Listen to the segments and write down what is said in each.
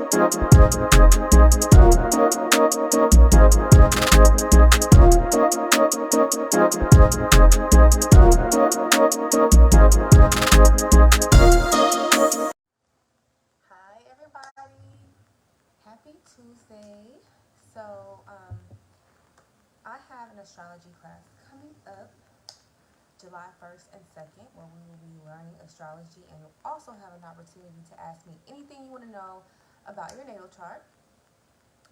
Happy Tuesday. So, I have an astrology class coming up July 1st and 2nd where we will be learning astrology, and you'll also have an opportunity to ask me anything you want to know about your natal chart.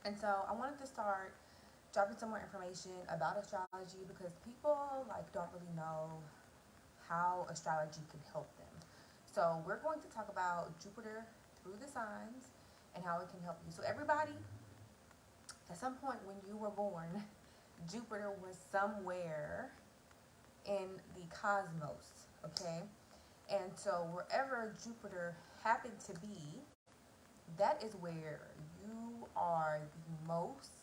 And so I wanted to start dropping some more information about astrology because people don't really know how astrology can help them. So we're going to talk about Jupiter through the signs and how it can help you. So everybody, at some point when you were born, Jupiter was somewhere in the cosmos, okay? And so wherever Jupiter happened to be, that is where you are the most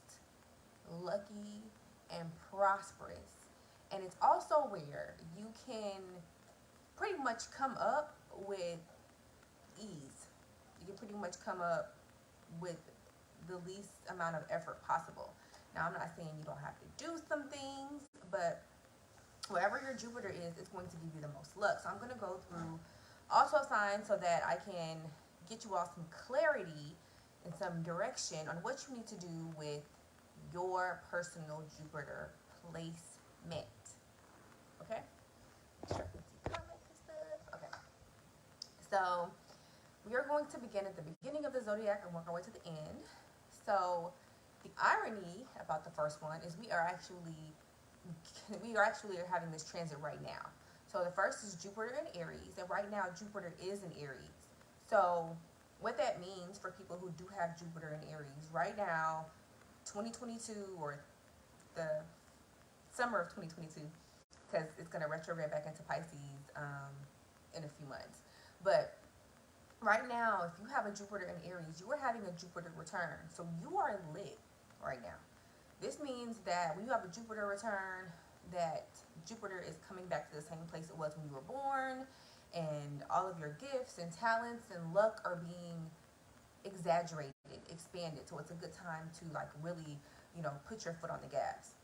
lucky and prosperous. And it's also where you can pretty much come up with ease. You can pretty much come up with the least amount of effort possible. Now, I'm not saying you don't have to do some things, but wherever your Jupiter is, it's going to give you the most luck. So I'm going to go through also signs so that I can get you all some clarity and some direction on what you need to do with your personal Jupiter placement. Okay? Check and see comments and stuff. Okay. So we are going to begin at the beginning of the zodiac and work our way to the end. So the irony about the first one is we are actually having this transit right now. So the first is Jupiter in Aries, and right now Jupiter is in Aries. So what that means for people who do have Jupiter in Aries, right now, 2022 or the summer of 2022, because it's going to retrograde back into Pisces in a few months. But right now, if you have a Jupiter in Aries, you are having a Jupiter return. So you are lit right now. This means that when you have a Jupiter return, that Jupiter is coming back to the same place it was when you were born, and all of your gifts and talents and luck are being exaggerated, expanded. So it's a good time to really, put your foot on the gas.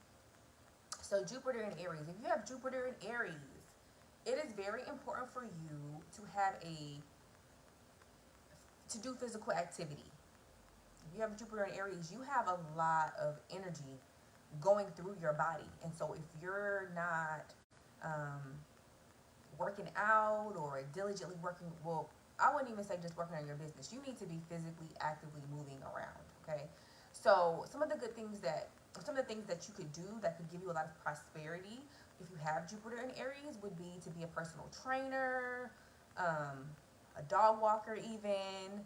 So Jupiter in Aries. If you have Jupiter in Aries, it is very important for you to do physical activity. If you have Jupiter in Aries, you have a lot of energy going through your body. And so if you're not working out or diligently working, well, I wouldn't even say just working on your business. You need to be physically actively moving around, okay? So some of the things that you could do that could give you a lot of prosperity if you have Jupiter in Aries would be to be a personal trainer, a dog walker even,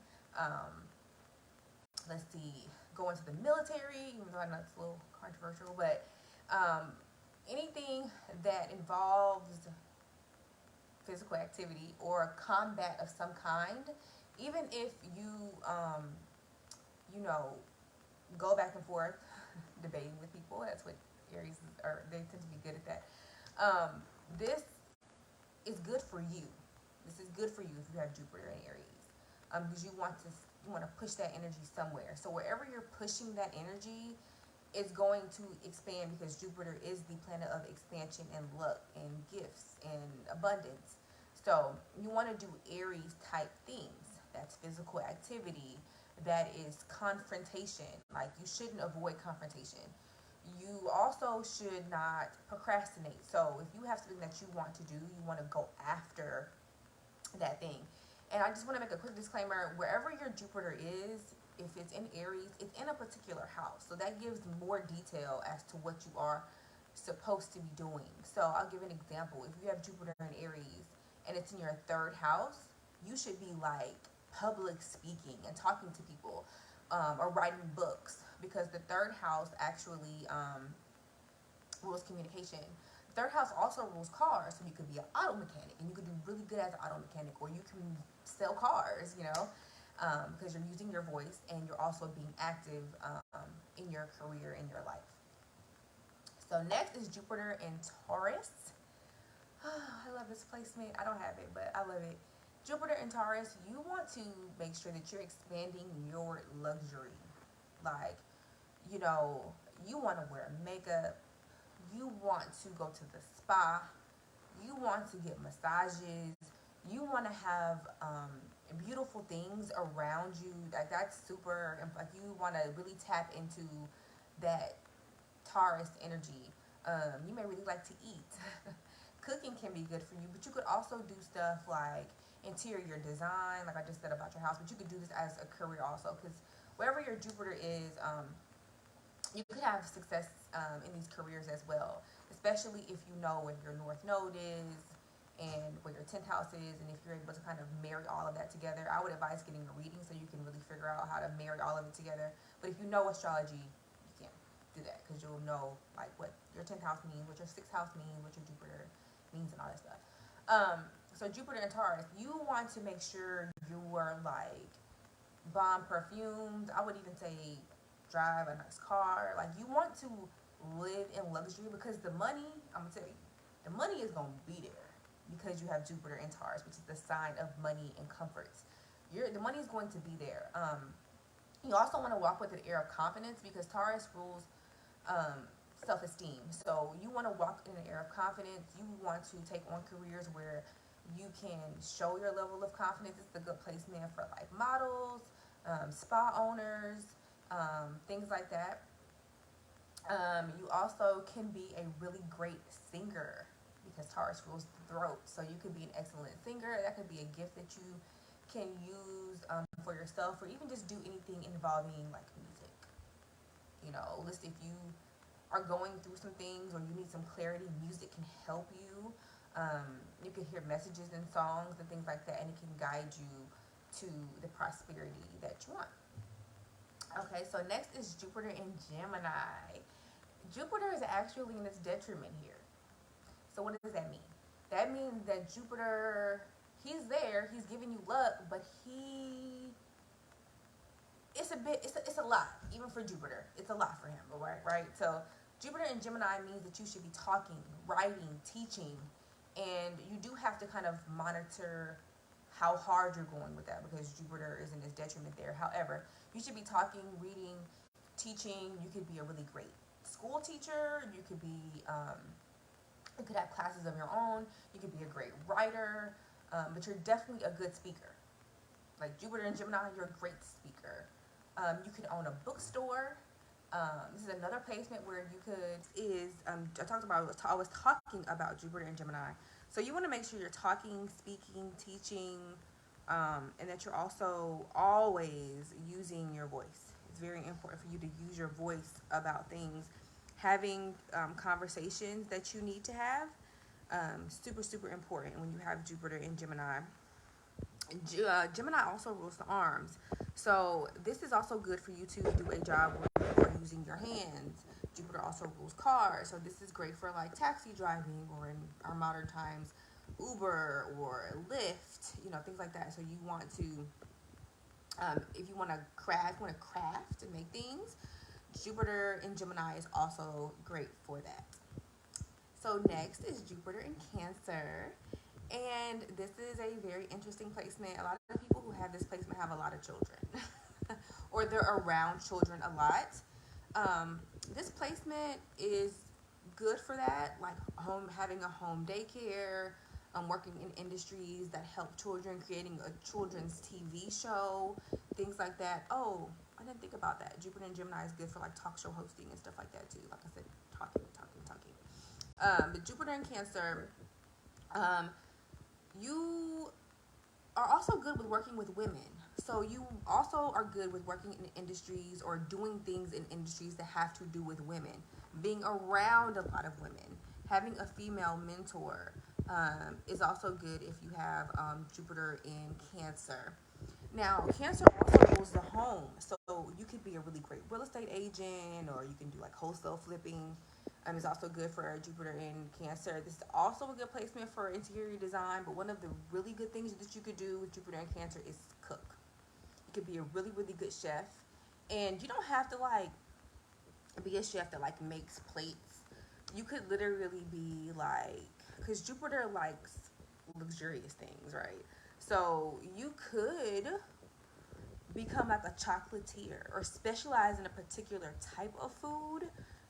let's see, go into the military, even though I know it's a little controversial, but anything that involves physical activity or combat of some kind, even if you, go back and forth debating with people. That's what Aries are. They tend to be good at that. This is good for you. This is good for you if you have Jupiter in Aries, because you want to push that energy somewhere. So wherever you're pushing that energy, it's going to expand because Jupiter is the planet of expansion and luck and gifts and abundance. So you want to do Aries type things. That's physical activity. That is confrontation. You shouldn't avoid confrontation. You also should not procrastinate. So if you have something that you want to do, you want to go after that thing. And I just want to make a quick disclaimer. Wherever your Jupiter is, if it's in Aries, it's in a particular house. So that gives more detail as to what you are supposed to be doing. So I'll give an example. If you have Jupiter in Aries and it's in your third house, you should be public speaking and talking to people or writing books, because the third house actually rules communication. Third house also rules cars, so you could be an auto mechanic, and you could do really good as an auto mechanic, or you can sell cars, because you're using your voice and you're also being active in your career, in your life. So next is Jupiter in Taurus. I love this placement. I don't have it, but I love it. Jupiter in Taurus, you want to make sure that you're expanding your luxury. Like, you know, you want to wear makeup, you want to go to the spa, you want to get massages, you want to have beautiful things around you. Like, that's super, like, you want to really tap into that Taurus energy. You may really like to eat. Cooking can be good for you, but you could also do stuff like interior design, like I just said about your house, but you could do this as a career also, because wherever your Jupiter is, you could have success in these careers as well, especially if you know where your North Node is and where your 10th house is, and if you're able to kind of marry all of that together. I would advise getting a reading so you can really figure out how to marry all of it together. But if you know astrology, you can't do that, because you'll know like what your 10th house means, what your 6th house means, what your Jupiter means, and all that stuff. So Jupiter and Taurus, you want to make sure you are like bomb perfumes. I would even say drive a nice car. Like, you want to live in luxury, because the money, I'm gonna tell you, the money is gonna be there because you have Jupiter in Taurus, which is the sign of money and comforts. The money is going to be there. You also want to walk with an air of confidence, because Taurus rules self-esteem. So you want to walk in an air of confidence. You want to take on careers where you can show your level of confidence. It's a good placement for like models, spa owners, things like that. You also can be a really great singer, because Taurus rules the throat. So you can be an excellent singer. That could be a gift that you can use for yourself, or even just do anything involving like music. You know, list if you are going through some things or you need some clarity, music can help you. You can hear messages in songs and things like that, and it can guide you to the prosperity that you want. Okay, so next is Jupiter in Gemini. Jupiter is actually in its detriment here. So what does that mean? That means that Jupiter, he's there, he's giving you luck, but it's a lot, even for Jupiter. It's a lot for him, right? So Jupiter in Gemini means that you should be talking, writing, teaching, and you do have to kind of monitor how hard you're going with that, because Jupiter is in its detriment there. However, you should be talking, reading, teaching. You could be a really great school teacher. You could be, you could have classes of your own. You could be a great writer, but you're definitely a good speaker. Like Jupiter and Gemini, you're a great speaker. You could own a bookstore. This is another placement where you could, I was talking about Jupiter and Gemini. So you want to make sure you're talking, speaking, teaching, and that you're also always using your voice. It's very important for you to use your voice about things. Having conversations that you need to have, super, super important when you have Jupiter in Gemini. Gemini also rules the arms. So this is also good for you to do a job where you are using your hands. Jupiter also rules cars. So this is great for like taxi driving, or in our modern times, Uber or Lyft, things like that. So you want to, if you want to craft and make things, Jupiter in Gemini is also great for that. So next is Jupiter in Cancer. And this is a very interesting placement. A lot of people who have this placement have a lot of children or they're around children a lot. This placement is good for that, like having a home daycare, working in industries that help children, creating a children's TV show, things like that. Oh, I didn't think about that. Jupiter and Gemini is good for like talk show hosting and stuff like that too. Like I said, talking. But Jupiter and Cancer, you are also good with working with women. So you also are good with working in industries or doing things in industries that have to do with women. Being around a lot of women. Having a female mentor is also good if you have Jupiter in Cancer. Now, Cancer also rules the home. So you could be a really great real estate agent, or you can do like wholesale flipping. It's also good for Jupiter in Cancer. This is also a good placement for interior design, but one of the really good things that you could do with Jupiter in Cancer is cook. You could be a really, really good chef. And you don't have to like be a chef that like makes plates. You could literally be like, because Jupiter likes luxurious things, right? So you could become like a chocolatier or specialize in a particular type of food.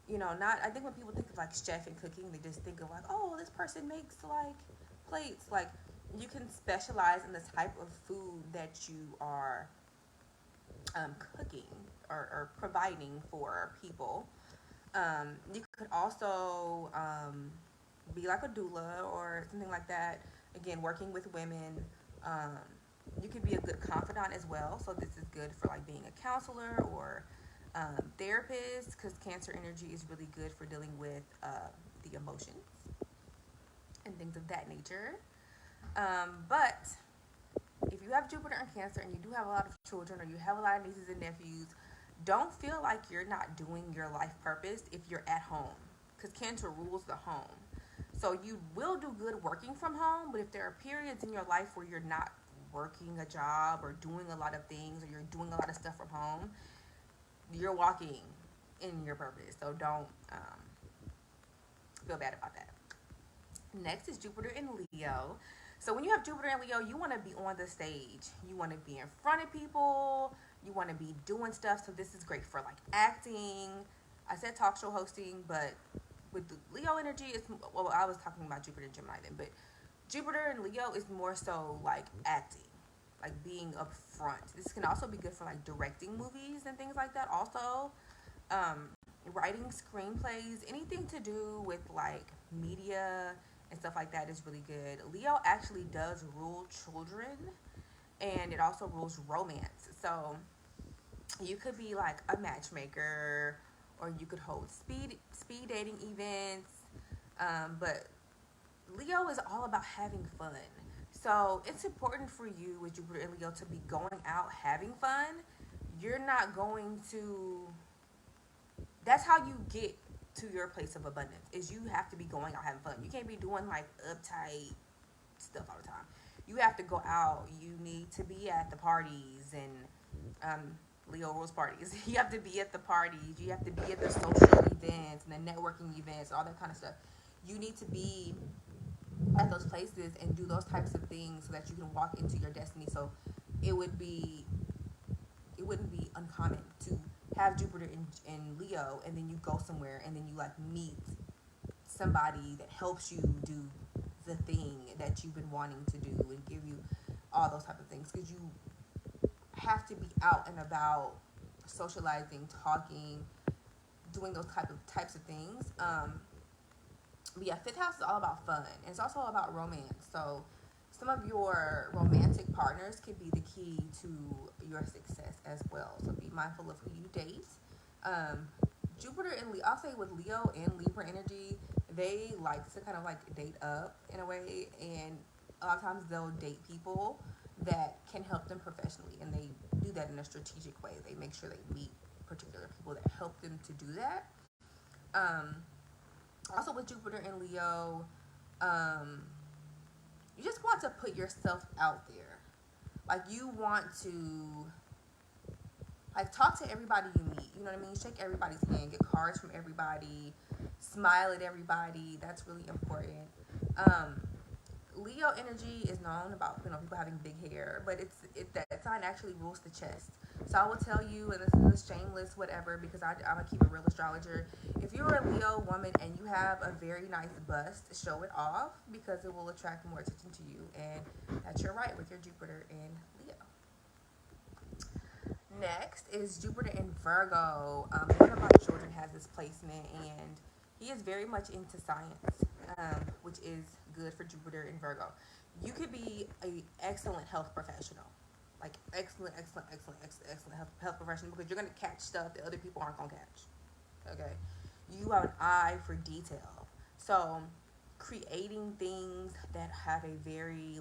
You know, not, I think when people think of like chef and cooking, they just think of like, oh, this person makes like plates. Like, you can specialize in the type of food that you are cooking or providing for people. You could also be like a doula or something like that. Again, working with women. Um, you could be a good confidant as well. So this is good for like being a counselor or therapist, because Cancer energy is really good for dealing with the emotions and things of that nature. But if you have Jupiter in Cancer and you do have a lot of children or you have a lot of nieces and nephews, don't feel like you're not doing your life purpose if you're at home, because Cancer rules the home. So you will do good working from home, but if there are periods in your life where you're not working a job or doing a lot of things, or you're doing a lot of stuff from home, you're walking in your purpose. So don't feel bad about that. Next is Jupiter in Leo. So when you have Jupiter in Leo, you want to be on the stage. You want to be in front of people. You want to be doing stuff. So this is great for like acting. I said talk show hosting, but with the Leo energy, it's, well, I was talking about Jupiter and Gemini then, but Jupiter and Leo is more so like acting, like being up front. This can also be good for like directing movies and things like that. Also, writing screenplays, anything to do with like media and stuff like that is really good. Leo actually does rule children, and it also rules romance. So you could be like a matchmaker, or you could hold speed dating events. But Leo is all about having fun. So it's important for you with Jupiter and Leo to be going out having fun. You're not going to, that's how you get to your place of abundance, is you have to be going out having fun. You can't be doing like uptight stuff all the time. You have to go out. You need to be at the parties and Leo rules parties. You have to be at the parties. You have to be at the social events and the networking events, all that kind of stuff. You need to be at those places and do those types of things so that you can walk into your destiny. So it wouldn't be uncommon to have Jupiter in Leo, and then you go somewhere and then you like meet somebody that helps you do the thing that you've been wanting to do and give you all those type of things, because you have to be out and about, socializing, talking, doing those types of things. But yeah, fifth house is all about fun, and it's also all about romance. So some of your romantic partners could be the key to your success as well. So be mindful of who you date. Jupiter and I'll say with Leo and Libra energy, they like to kind of like date up in a way, and a lot of times they'll date people that can help them professionally, and they do that in a strategic way. They make sure they meet particular people that help them to do that. Also with Jupiter and Leo, you just want to put yourself out there. Like, you want to like talk to everybody you meet. You know what I mean? Shake everybody's hand, get cards from everybody, smile at everybody. That's really important. Leo energy is known about, you know, people having big hair, but that sign actually rules the chest. So I will tell you, and this is shameless, whatever, because I'm gonna keep a real astrologer. If you're a Leo woman and you have a very nice bust, show it off, because it will attract more attention to you, and that's your right with your Jupiter in Leo. Next is Jupiter in Virgo. One of my children has this placement, and he is very much into science, which is good for Jupiter in Virgo. You could be an excellent health professional, like excellent health professional, because you're going to catch stuff that other people aren't going to catch. Okay, you have an eye for detail. So creating things that have a very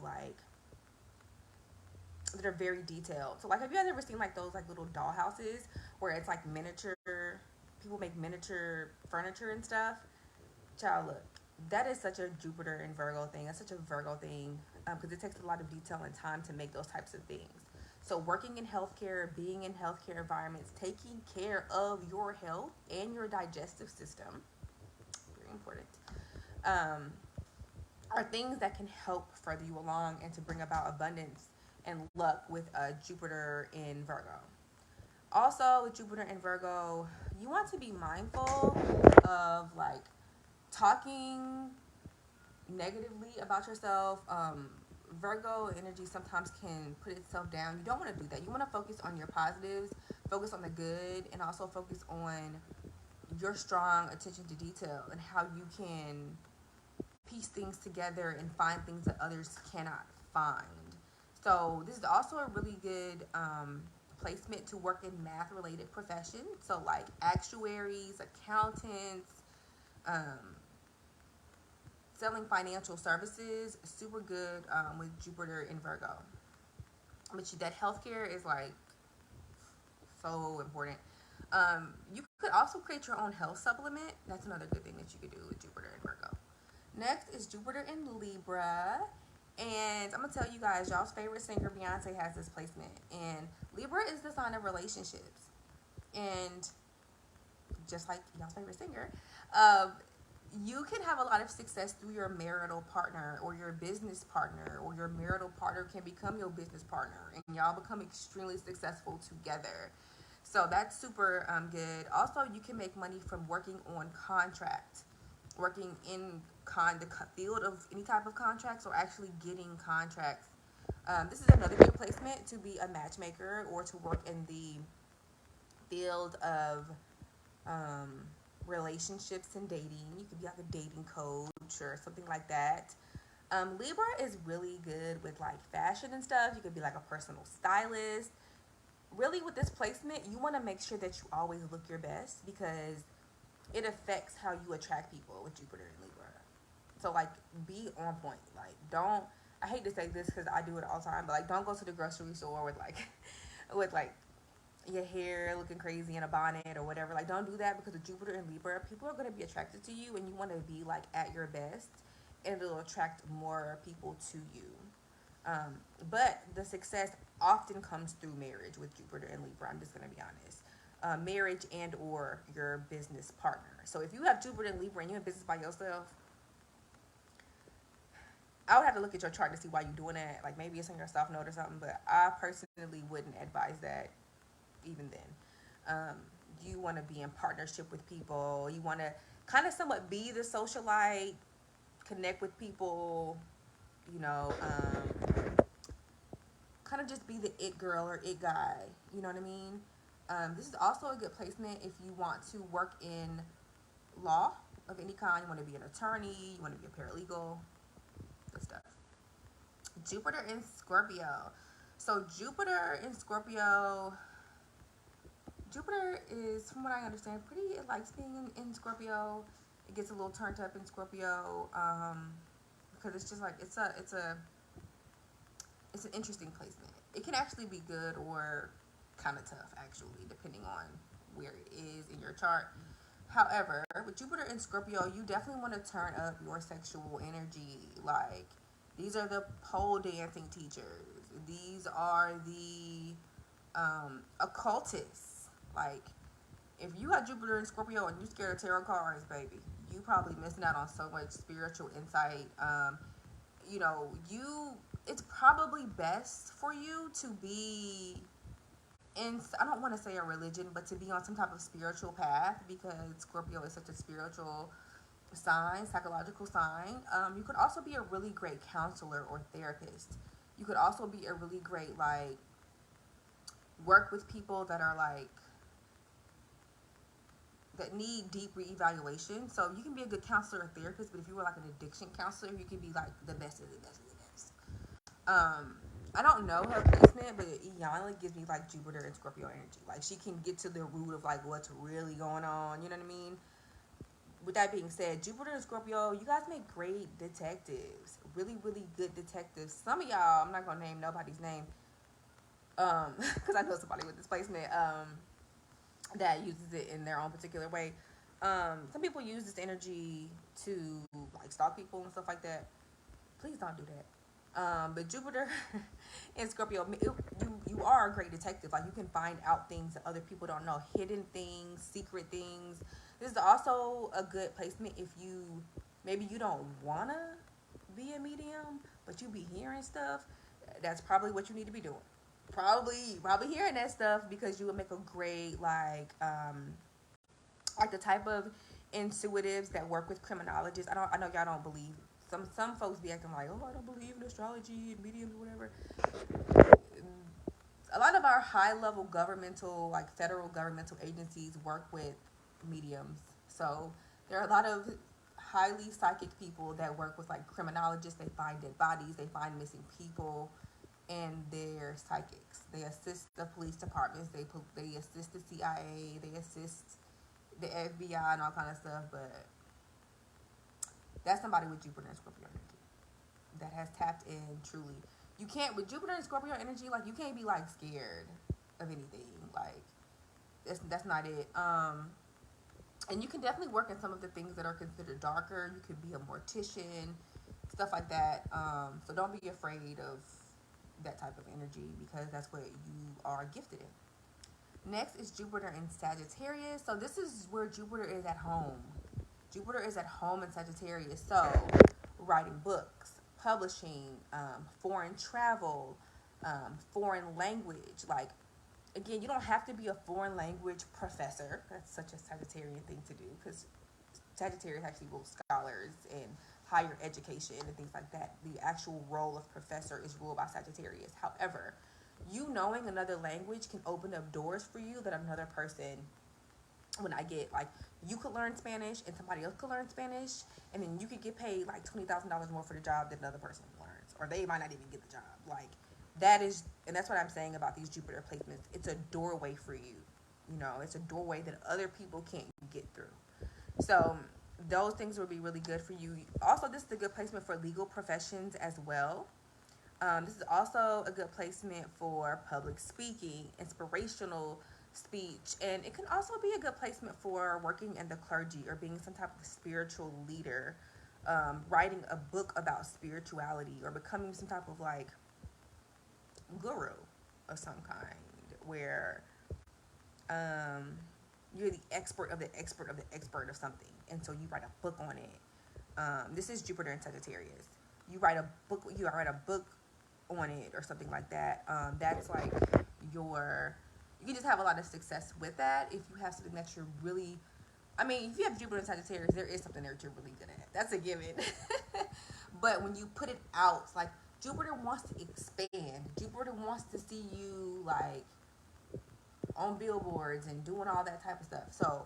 that are very detailed. So like, have you guys ever seen like those like little doll houses where it's like miniature, people make miniature furniture and stuff? Child, look, that is such a Jupiter and Virgo thing. That's such a Virgo thing, because it takes a lot of detail and time to make those types of things. So working in healthcare, being in healthcare environments, taking care of your health and your digestive system, very important. are things that can help further you along and to bring about abundance and luck with Jupiter in Virgo. Also, with Jupiter in Virgo, you want to be mindful of like talking negatively about yourself. Virgo energy sometimes can put itself down. You don't want to do that. You want to focus on your positives, focus on the good, and also focus on your strong attention to detail and how you can piece things together and find things that others cannot find. So this is also a really good placement to work in math related professions. So like actuaries, accountants, um, selling financial services, super good with Jupiter in Virgo. But that healthcare is like so important. You could also create your own health supplement. That's another good thing that you could do with Jupiter in Virgo. Next is Jupiter in Libra. And I'm going to tell you guys, y'all's favorite singer, Beyonce, has this placement. And Libra is the sign of relationships. And just like y'all's favorite singer, you can have a lot of success through your marital partner or your business partner, or your marital partner can become your business partner, and y'all become extremely successful together. So that's super good. Also, you can make money from working on contracts, working in the field of any type of contracts, or actually getting contracts. This is another good placement to be a matchmaker or to work in the field of relationships and dating. You could be like a dating coach or something like that. Libra is really good with like fashion and stuff. You could be like a personal stylist. Really, with this placement, you want to make sure that you always look your best, because it affects how you attract people with Jupiter and Libra. So like, be on point. Like, don't, I hate to say this because I do it all the time, but like, don't go to the grocery store with like with like your hair looking crazy in a bonnet or whatever. Like, don't do that, because of Jupiter and Libra, people are going to be attracted to you, and you want to be like at your best, and it'll attract more people to you. But the success often comes through marriage with Jupiter and Libra. I'm just going to be honest. Marriage and or your business partner. So if you have Jupiter and Libra and you're in business by yourself, I would have to look at your chart to see why you're doing that. Like, maybe it's on your South Node or something, but I personally wouldn't advise that even then. You want to be in partnership with people. You want to kind of somewhat be the socialite, connect with people, you know, kind of just be the it girl or it guy. You know what I mean? This is also a good placement if you want to work in law of any kind. You want to be an attorney. You want to be a paralegal. Good stuff. Jupiter in Scorpio. So Jupiter in Scorpio, Jupiter is, from what I understand, pretty, it likes being in Scorpio. It gets a little turned up in Scorpio, because it's just like, it's an interesting placement. It can actually be good or kind of tough, actually, depending on where it is in your chart. However, with Jupiter in Scorpio, you definitely want to turn up your sexual energy. Like, these are the pole dancing teachers. These are the occultists. Like, if you got Jupiter in Scorpio and you scared of tarot cards, baby, you probably missing out on so much spiritual insight. You know, it's probably best for you to be in, I don't want to say a religion, but to be on some type of spiritual path, because Scorpio is such a spiritual sign, psychological sign. You could also be a really great counselor or therapist. You could also be a really great, like, work with people that are like, that need deep reevaluation. So you can be a good counselor or therapist, but if you were like an addiction counselor, you could be like the best of the best of the best. I don't know her placement, but Iana gives me like Jupiter and Scorpio energy. Like, she can get to the root of like what's really going on. You know what I mean? With that being said, Jupiter and Scorpio, you guys make great detectives. Really, really good detectives. Some of y'all, I'm not gonna name nobody's name, because I know somebody with this placement that uses it in their own particular way. Some people use this energy to like stalk people and stuff like that. Please don't do that. But Jupiter and Scorpio, you are a great detective. Like, you can find out things that other people don't know, hidden things, secret things. This is also a good placement if maybe you don't wanna be a medium, but you be hearing stuff, that's probably what you need to be doing. Probably hearing that stuff, because you would make a great like the type of intuitives that work with criminologists. I know y'all don't believe, some folks be acting like, oh, I don't believe in astrology and mediums or whatever. A lot of our high level governmental, like federal governmental agencies, work with mediums. So there are a lot of highly psychic people that work with like criminologists. They find dead bodies, they find missing people, and they're psychics. They assist the police departments, they assist the CIA, they assist the FBI and all kind of stuff. But that's somebody with Jupiter and Scorpio energy that has tapped in truly. You can't, with Jupiter and Scorpio energy, like you can't be like scared of anything. Like that's not it. And you can definitely work in some of the things that are considered darker. You could be a mortician, stuff like that. So don't be afraid of that type of energy, because that's what you are gifted in. Next is Jupiter in Sagittarius. So this is where Jupiter is at home. Jupiter is at home in Sagittarius. So writing books, publishing, foreign travel, foreign language. Like, again, you don't have to be a foreign language professor. That's such a Sagittarian thing to do, because Sagittarius actually rules scholars and higher education and things like that. The actual role of professor is ruled by Sagittarius. However, you knowing another language can open up doors for you that another person, when I get, like, you could learn Spanish and somebody else could learn Spanish, and then you could get paid like $20,000 more for the job than another person learns, or they might not even get the job. Like, that is, and that's what I'm saying about these Jupiter placements. It's a doorway for you. You know, it's a doorway that other people can't get through. So those things will be really good for you. Also, this is a good placement for legal professions as well. This is also a good placement for public speaking, inspirational speech, and it can also be a good placement for working in the clergy or being some type of spiritual leader, writing a book about spirituality, or becoming some type of like guru of some kind, where you're the expert of the expert of the expert of something, and so you write a book on it. This is Jupiter in Sagittarius. You write a book on it or something like that. That's like you can just have a lot of success with that if you have something that you're really, I mean, if you have Jupiter in Sagittarius, there is something there that you're really good at. That's a given. But when you put it out, like, Jupiter wants to expand. Jupiter wants to see you like on billboards and doing all that type of stuff. So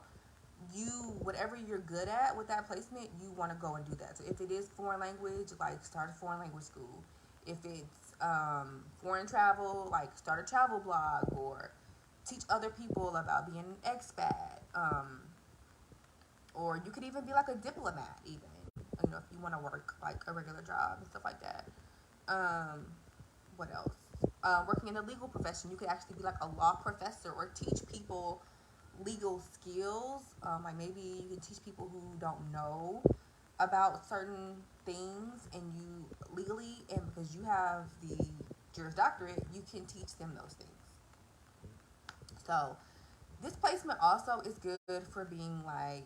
whatever you're good at with that placement, you want to go and do that. So if it is foreign language, like, start a foreign language school. If it's foreign travel, like, start a travel blog, or teach other people about being an expat. Or you could even be like a diplomat, even, you know, if you want to work like a regular job and stuff like that. What else? Working in the legal profession, you could actually be like a law professor, or teach people legal skills. Like, maybe you can teach people who don't know about certain things, and you legally, and because you have the Juris Doctorate, you can teach them those things. So this placement also is good for being like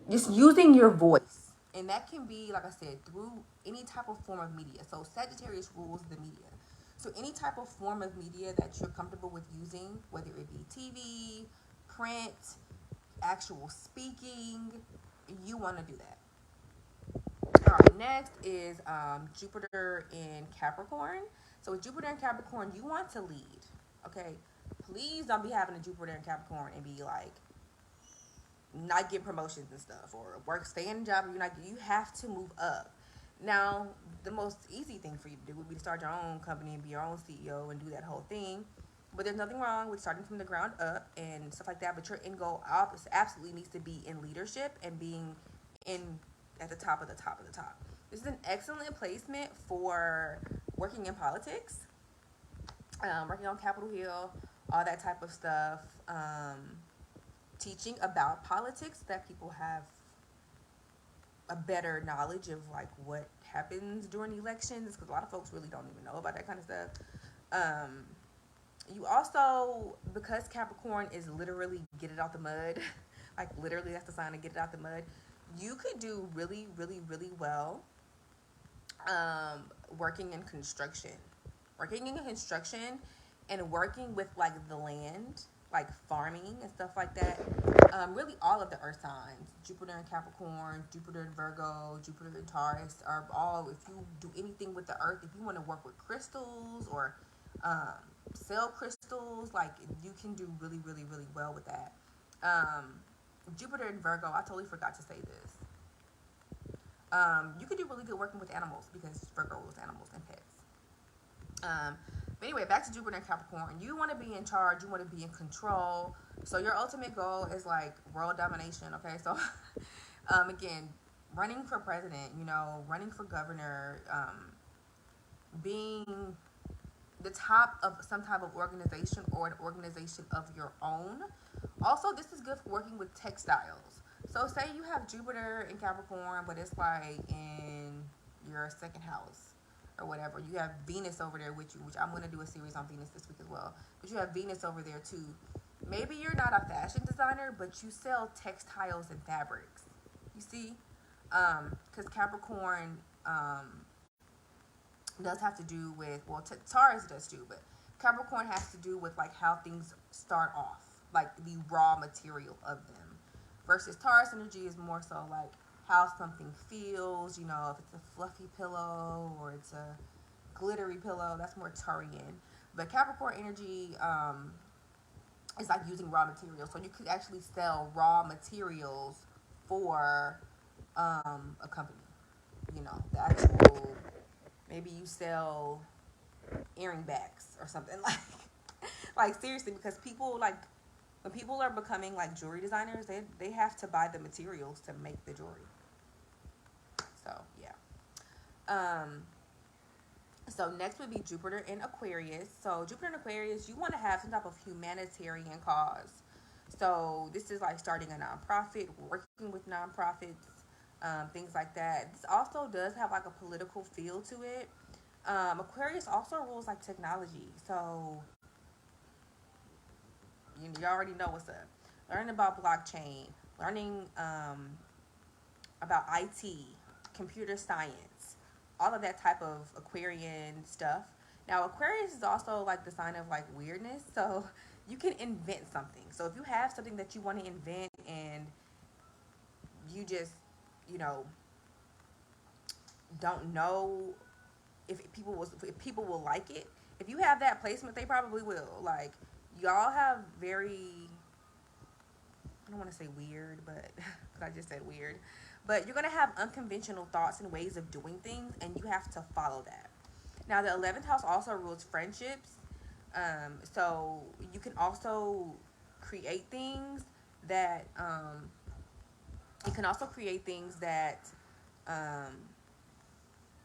just using your voice, and that can be, like I said, through any type of form of media. So Sagittarius rules the media. So any type of form of media that you're comfortable with using, whether it be TV, print, actual speaking, you want to do that. All right, next is Jupiter in Capricorn. So with Jupiter in Capricorn, you want to lead, okay? Please don't be having a Jupiter in Capricorn and be like not get promotions and stuff, or stay in a job you're not. You have to move up. Now, the most easy thing for you to do would be to start your own company and be your own CEO and do that whole thing. But there's nothing wrong with starting from the ground up and stuff like that. But your end goal absolutely needs to be in leadership and being in at the top of the top of the top. This is an excellent placement for working in politics, working on Capitol Hill, all that type of stuff. Teaching about politics, that people have a better knowledge of like what happens during elections, because a lot of folks really don't even know about that kind of stuff. You also, because Capricorn is literally get it out the mud, like literally that's the sign to get it out the mud, you could do really, really, really well working in construction. Working in construction and working with like the land, like farming and stuff like that. Really all of the earth signs, Jupiter in Capricorn, Jupiter in Virgo, Jupiter in Taurus, are all, if you do anything with the earth, if you want to work with crystals or sell crystals, like you can do really, really, really well with that. Jupiter in Virgo, I totally forgot to say this. You could do really good working with animals because Virgo is animals and pets. But anyway, back to Jupiter and Capricorn. You want to be in charge. You want to be in control. So your ultimate goal is like world domination. Okay, so again, running for president, you know, running for governor, being the top of some type of organization or an organization of your own. Also, this is good for working with textiles. So say you have Jupiter in Capricorn, but it's like in your second house or whatever. You have Venus over there with you, which I'm going to do a series on Venus this week as well. But you have Venus over there too. Maybe you're not a fashion designer, but you sell textiles and fabrics. You see? Because Capricorn does have to do with, well, Taurus does too, but Capricorn has to do with like how things start off, like the raw material of them. Versus Taurus energy is more so like how something feels, you know, if it's a fluffy pillow or it's a glittery pillow, that's more Taurian. But Capricorn energy is like using raw materials. So you could actually sell raw materials for a company. You know, the actual, maybe you sell earring backs or something like seriously, because people like, when people are becoming like jewelry designers, they have to buy the materials to make the jewelry. So yeah. So next would be Jupiter in Aquarius. So Jupiter in Aquarius, you want to have some type of humanitarian cause. So this is like starting a nonprofit, working with nonprofits, things like that. This also does have like a political feel to it. Aquarius also rules like technology. So you already know what's up. Learning about blockchain, learning about IT, computer science, all of that type of Aquarian stuff. Now, Aquarius is also like the sign of like weirdness, so you can invent something. So if you have something that you want to invent and you just, you know, don't know if people will like it, if you have that placement, they probably will. Like, y'all have very, I don't want to say weird, but I just said weird, but you're going to have unconventional thoughts and ways of doing things, and you have to follow that. Now, the 11th house also rules friendships, so you can also create things that,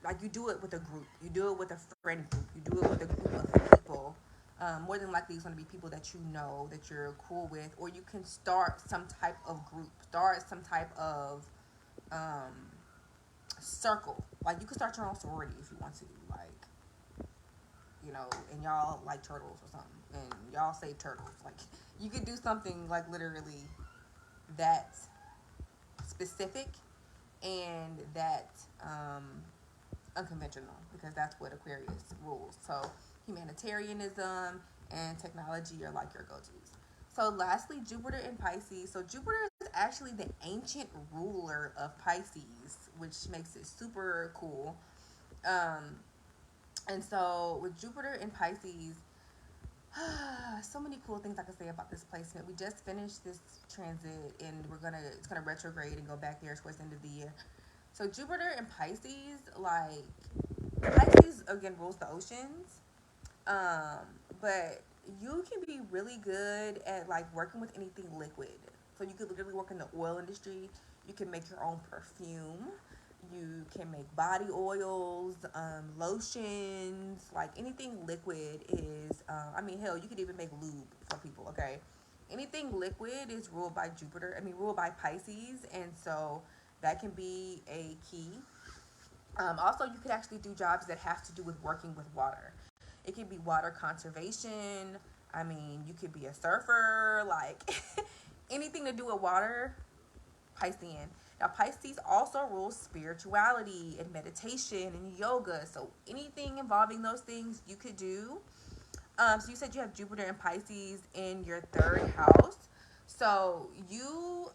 like you do it with a group, you do it with a friend group, you do it with a group of people. More than likely it's going to be people that you know, that you're cool with, or you can start some type of group, start some type of circle. Like you can start your own sorority if you want to, like, you know, and y'all like turtles or something, and y'all save turtles. Like you could do something like literally that specific and that unconventional, because that's what Aquarius rules. So humanitarianism and technology are like your go-tos. So lastly, Jupiter in Pisces. So Jupiter is actually the ancient ruler of Pisces, which makes it super cool. And so with Jupiter in Pisces, so many cool things I can say about this placement. We just finished this transit, and it's gonna retrograde and go back there towards the end of the year. So Jupiter in Pisces, like Pisces again rules the oceans, but you can be really good at like working with anything liquid. So you could literally work in the oil industry. You can make your own perfume. You can make body oils, lotions, like anything liquid is, I mean, hell, you could even make lube for people, okay? Anything liquid is ruled by ruled by Pisces, and so that can be a key. Also, you could actually do jobs that have to do with working with water. It could be water conservation. I mean, you could be a surfer, like anything to do with water, Piscean. Now, Pisces also rules spirituality and meditation and yoga. So anything involving those things you could do. So you said you have Jupiter and Pisces in your third house. So you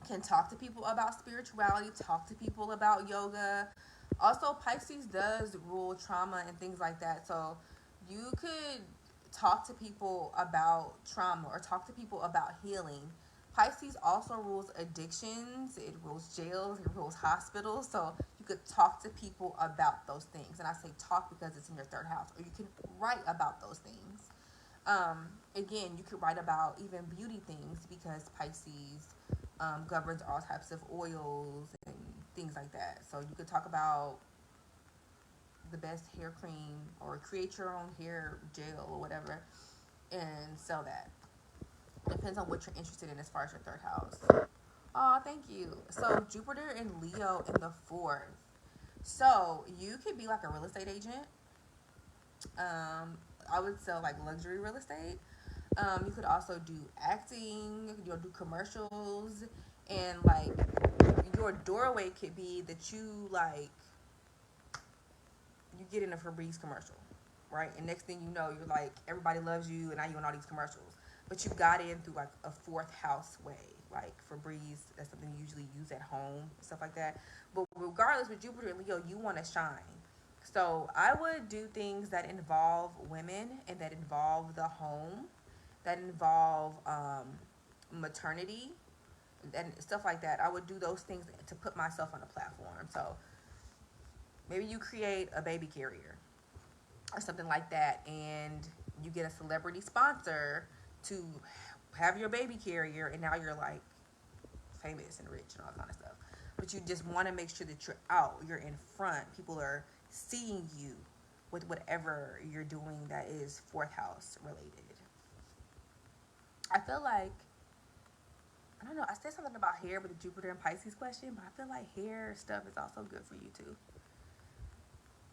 can talk to people about spirituality, talk to people about yoga. Also, Pisces does rule trauma and things like that. So you could talk to people about trauma or talk to people about healing. Pisces also rules addictions, it rules jails, it rules hospitals. So you could talk to people about those things. And I say talk because it's in your third house. Or you can write about those things. Again, you could write about even beauty things because Pisces governs all types of oils and things like that. So you could talk about the best hair cream or create your own hair gel or whatever and sell that. Depends on what you're interested in as far as your third house. Oh, thank you. So Jupiter and Leo in the fourth. So you could be like a real estate agent. I would sell like luxury real estate. You could also do acting. You'll do commercials, and like your doorway could be that you like you get in a Febreze commercial, right? And next thing you know, you're like everybody loves you, and now you're in all these commercials. But you got in through like a fourth house way, like Febreze. That's something you usually use at home, stuff like that. But regardless, with Jupiter and Leo, you want to shine. So I would do things that involve women and that involve the home, that involve maternity and stuff like that. I would do those things to put myself on a platform. So maybe you create a baby carrier or something like that, and you get a celebrity sponsor to have your baby carrier, and now you're like famous and rich and all kind of stuff. But you just want to make sure that you're out, you're in front, people are seeing you with whatever you're doing that is fourth house related. I feel like, I don't know, I said something about hair with the Jupiter and Pisces question, but I feel like hair stuff is also good for you too.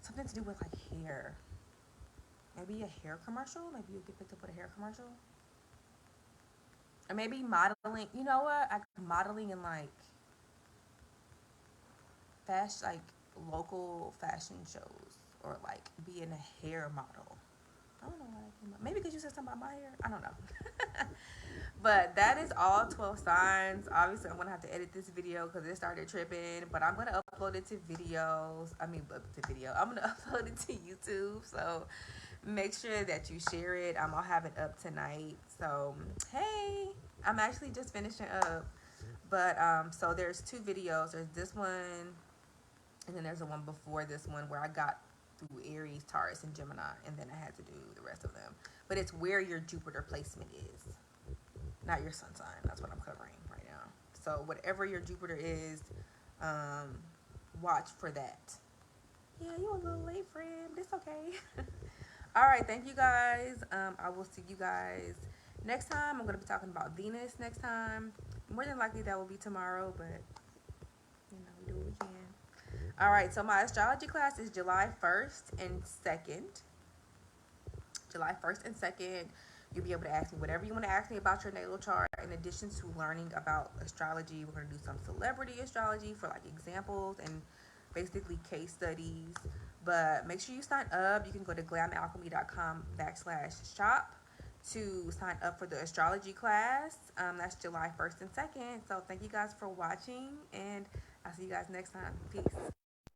Something to do with like hair. Maybe a hair commercial? Maybe you get picked up with a hair commercial? Or maybe modeling. You know what? Modeling in like fashion, like local fashion shows, or like being a hair model. I don't know why that came up. Maybe because you said something about my hair. I don't know. But that is all 12 signs. Obviously, I'm going to have to edit this video because it started tripping. But I'm going to upload it to videos. I'm going to upload it to YouTube. So make sure that you share it. I'll have it up tonight. So, hey, I'm actually just finishing up. But, so there's two videos. There's this one. And then there's the one before this one where I got through Aries, Taurus, and Gemini. And then I had to do the rest of them. But it's where your Jupiter placement is. Not your sun sign. That's what I'm covering right now. So whatever your Jupiter is, watch for that. Yeah, you a little late, friend. But it's okay. All right. Thank you, guys. I will see you guys next time. I'm going to be talking about Venus next time. More than likely that will be tomorrow, but, you know, we do what we can. All right. So my astrology class is July 1st and 2nd. July 1st and 2nd. You'll be able to ask me whatever you want to ask me about your natal chart. In addition to learning about astrology, we're going to do some celebrity astrology for like examples and basically case studies. But make sure you sign up. You can go to glamalchemy.com/shop to sign up for the astrology class. That's July 1st and 2nd. So thank you guys for watching, and I'll see you guys next time. Peace.